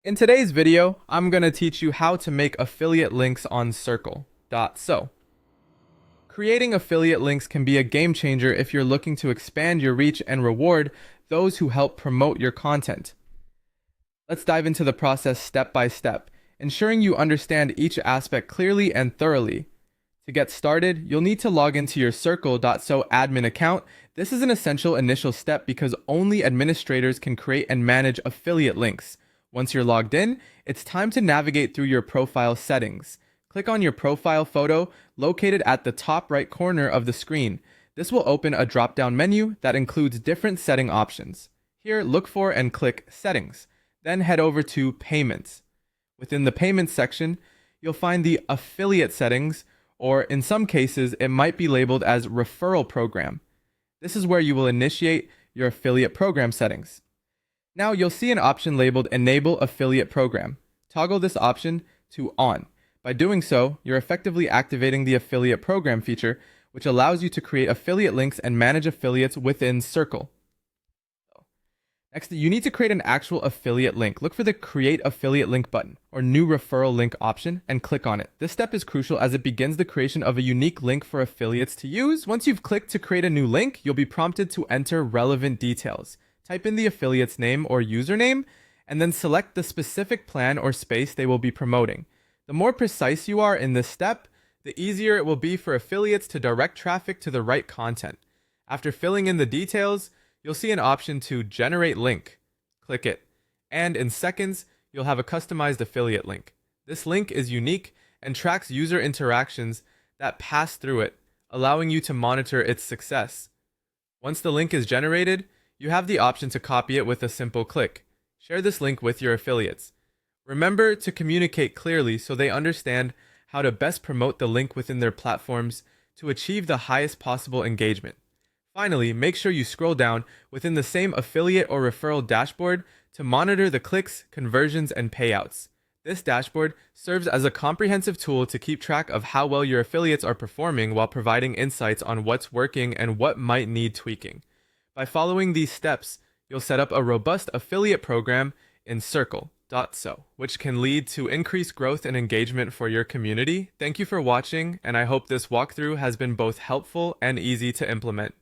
In today's video, I'm going to teach you how to make affiliate links on Circle.so. Creating affiliate links can be a game changer if you're looking to expand your reach and reward those who help promote your content. Let's dive into the process step by step, ensuring you understand each aspect clearly and thoroughly. To get started, you'll need to log into your Circle.so admin account. This is an essential initial step because only administrators can create and manage affiliate links. Once you're logged in, it's time to navigate through your profile settings. Click on your profile photo located at the top right corner of the screen. This will open a drop-down menu that includes different setting options. Here, look for and click Settings. Then head over to Payments. Within the Payments section, you'll find the Affiliate settings, or in some cases, it might be labeled as Referral Program. This is where you will initiate your affiliate program settings. Now you'll see an option labeled Enable Affiliate Program. Toggle this option to On. By doing so, you're effectively activating the affiliate program feature, which allows you to create affiliate links and manage affiliates within Circle. Next, you need to create an actual affiliate link. Look for the Create Affiliate Link button or New Referral Link option and click on it. This step is crucial as it begins the creation of a unique link for affiliates to use. Once you've clicked to create a new link, you'll be prompted to enter relevant details. Type in the affiliate's name or username, and then select the specific plan or space they will be promoting. The more precise you are in this step, the easier it will be for affiliates to direct traffic to the right content. After filling in the details, you'll see an option to Generate Link. Click it, and in seconds, you'll have a customized affiliate link. This link is unique and tracks user interactions that pass through it, allowing you to monitor its success. Once the link is generated, you have the option to copy it with a simple click. Share this link with your affiliates. Remember to communicate clearly so they understand how to best promote the link within their platforms to achieve the highest possible engagement. Finally, make sure you scroll down within the same affiliate or referral dashboard to monitor the clicks, conversions, and payouts. This dashboard serves as a comprehensive tool to keep track of how well your affiliates are performing while providing insights on what's working and what might need tweaking. By following these steps, you'll set up a robust affiliate program in Circle.so, which can lead to increased growth and engagement for your community. Thank you for watching, and I hope this walkthrough has been both helpful and easy to implement.